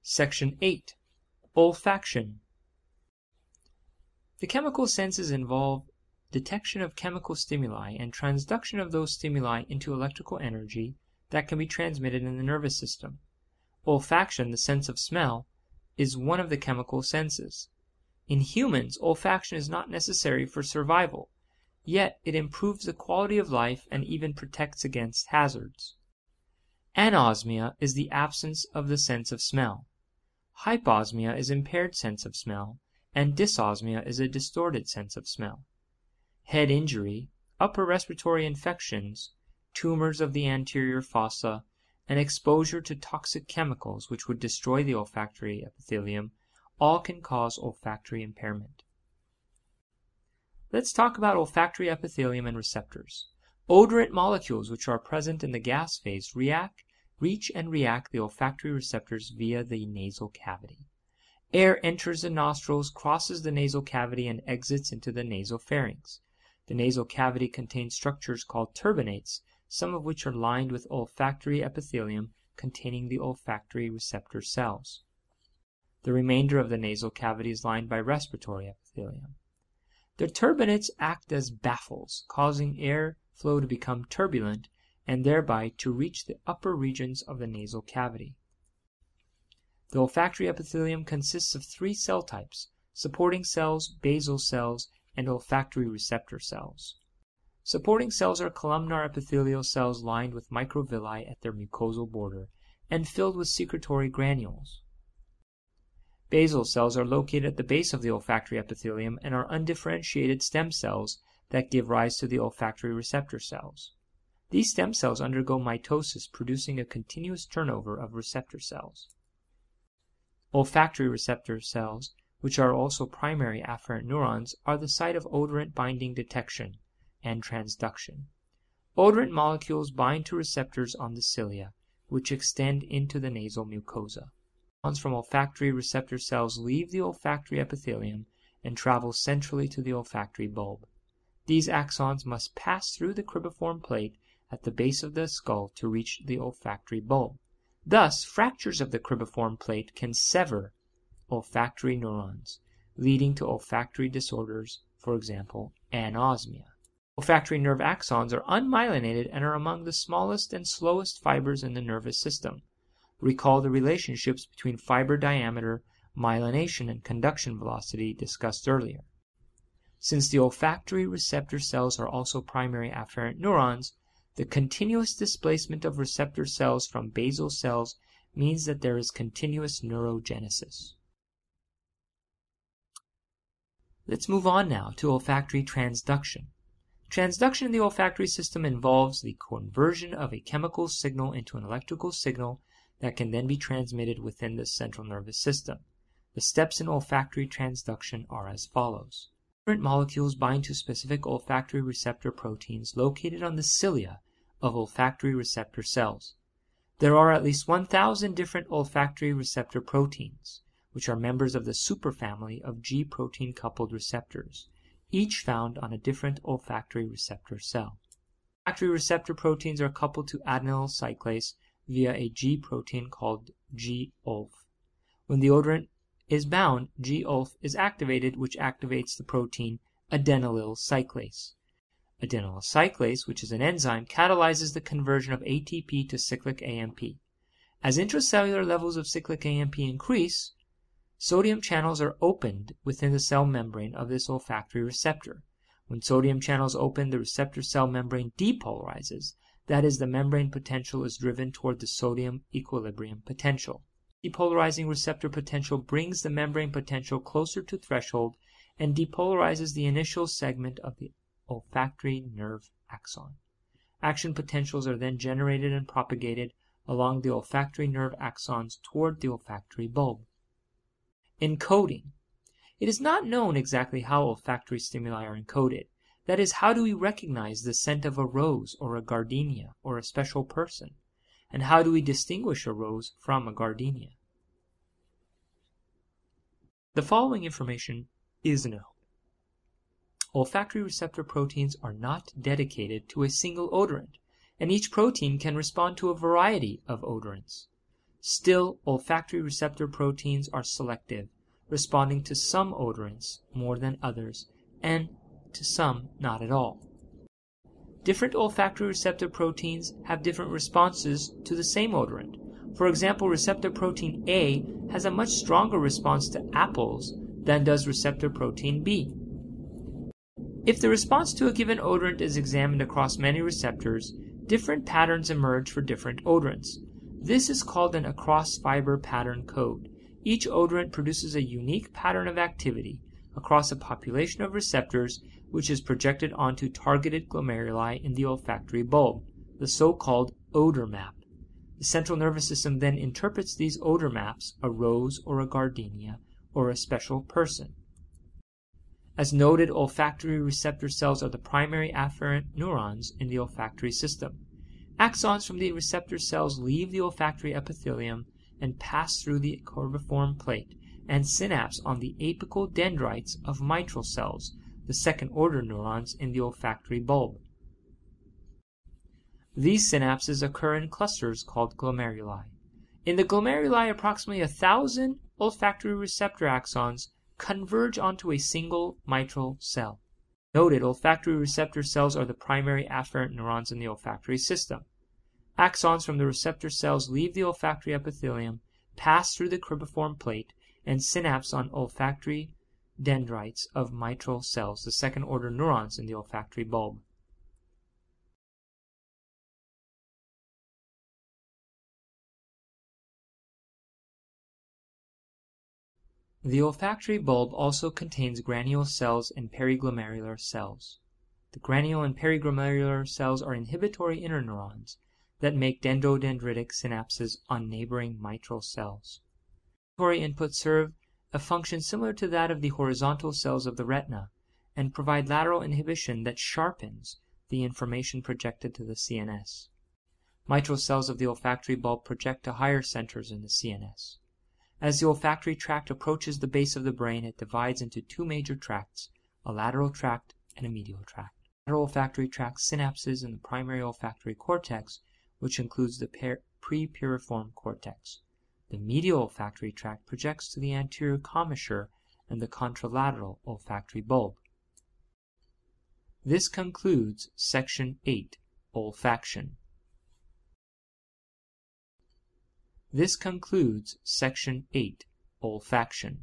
Section 8. Olfaction. The chemical senses involve detection of chemical stimuli and transduction of those stimuli into electrical energy that can be transmitted in the nervous system. Olfaction, the sense of smell, is one of the chemical senses. In humans, olfaction is not necessary for survival, yet it improves the quality of life and even protects against hazards. Anosmia is the absence of the sense of smell. Hyposmia is impaired sense of smell, and dysosmia is a distorted sense of smell. Head injury, upper respiratory infections, tumors of the anterior fossa, and exposure to toxic chemicals which would destroy the olfactory epithelium all can cause olfactory impairment. Let's talk about olfactory epithelium and receptors. Odorant molecules which are present in the gas phase reach and react the olfactory receptors via the nasal cavity. Air enters the nostrils, crosses the nasal cavity, and exits into the nasopharynx. The nasal cavity contains structures called turbinates, some of which are lined with olfactory epithelium containing the olfactory receptor cells. The remainder of the nasal cavity is lined by respiratory epithelium. The turbinates act as baffles, causing air flow to become turbulent and thereby to reach the upper regions of the nasal cavity. The olfactory epithelium consists of three cell types: supporting cells, basal cells, and olfactory receptor cells. Supporting cells are columnar epithelial cells lined with microvilli at their mucosal border and filled with secretory granules. Basal cells are located at the base of the olfactory epithelium and are undifferentiated stem cells that give rise to the olfactory receptor cells. These stem cells undergo mitosis, producing a continuous turnover of receptor cells. Olfactory receptor cells, which are also primary afferent neurons, are the site of odorant binding detection and transduction. Odorant molecules bind to receptors on the cilia, which extend into the nasal mucosa. Ions from olfactory receptor cells leave the olfactory epithelium and travel centrally to the olfactory bulb. These axons must pass through the cribriform plate at the base of the skull to reach the olfactory bulb. Thus, fractures of the cribriform plate can sever olfactory neurons, leading to olfactory disorders, for example, anosmia. Olfactory nerve axons are unmyelinated and are among the smallest and slowest fibers in the nervous system. Recall the relationships between fiber diameter, myelination, and conduction velocity discussed earlier. Since the olfactory receptor cells are also primary afferent neurons, the continuous displacement of receptor cells from basal cells means that there is continuous neurogenesis. Let's move on now to olfactory transduction. Transduction in the olfactory system involves the conversion of a chemical signal into an electrical signal that can then be transmitted within the central nervous system. The steps in olfactory transduction are as follows. Different molecules bind to specific olfactory receptor proteins located on the cilia of olfactory receptor cells. There are at least 1,000 different olfactory receptor proteins, which are members of the superfamily of G protein coupled receptors, each found on a different olfactory receptor cell. Olfactory receptor proteins are coupled to adenyl cyclase via a G protein called G-Olf. When the odorant is bound, G-Olf is activated, which activates the protein adenylyl cyclase. Adenylyl cyclase, which is an enzyme, catalyzes the conversion of ATP to cyclic AMP. As intracellular levels of cyclic AMP increase, sodium channels are opened within the cell membrane of this olfactory receptor. When sodium channels open, the receptor cell membrane depolarizes. That is, the membrane potential is driven toward the sodium equilibrium potential. Depolarizing receptor potential brings the membrane potential closer to threshold and depolarizes the initial segment of the olfactory nerve axon. Action potentials are then generated and propagated along the olfactory nerve axons toward the olfactory bulb. Encoding. It is not known exactly how olfactory stimuli are encoded. That is, how do we recognize the scent of a rose or a gardenia or a special person? And how do we distinguish a rose from a gardenia? The following information is known. Olfactory receptor proteins are not dedicated to a single odorant, and each protein can respond to a variety of odorants. Still, olfactory receptor proteins are selective, responding to some odorants more than others, and to some not at all. Different olfactory receptor proteins have different responses to the same odorant. For example, receptor protein A has a much stronger response to apples than does receptor protein B. If the response to a given odorant is examined across many receptors, different patterns emerge for different odorants. This is called an across-fiber pattern code. Each odorant produces a unique pattern of activity across a population of receptors, which is projected onto targeted glomeruli in the olfactory bulb, the so-called odor map. The central nervous system then interprets these odor maps, a rose or a gardenia, or a special person. As noted, olfactory receptor cells are the primary afferent neurons in the olfactory system. Axons from the receptor cells leave the olfactory epithelium and pass through the corbiform plate and synapse on the apical dendrites of mitral cells, the second-order neurons in the olfactory bulb. These synapses occur in clusters called glomeruli. In the glomeruli, approximately 1,000 olfactory receptor axons converge onto a single mitral cell. Noted, olfactory receptor cells are the primary afferent neurons in the olfactory system. Axons from the receptor cells leave the olfactory epithelium, pass through the cribriform plate, and synapse on olfactory dendrites of mitral cells, the second-order neurons in the olfactory bulb. The olfactory bulb also contains granule cells and periglomerular cells. The granule and periglomerular cells are inhibitory interneurons that make dendrodendritic synapses on neighboring mitral cells. Inhibitory inputs serve a function similar to that of the horizontal cells of the retina and provide lateral inhibition that sharpens the information projected to the CNS. Mitral cells of the olfactory bulb project to higher centers in the CNS. As the olfactory tract approaches the base of the brain, it divides into two major tracts, a lateral tract and a medial tract. Lateral olfactory tract synapses in the primary olfactory cortex, which includes the prepiriform cortex. The medial olfactory tract projects to the anterior commissure and the contralateral olfactory bulb. This concludes Section 8, Olfaction. This concludes Section 8, Olfaction.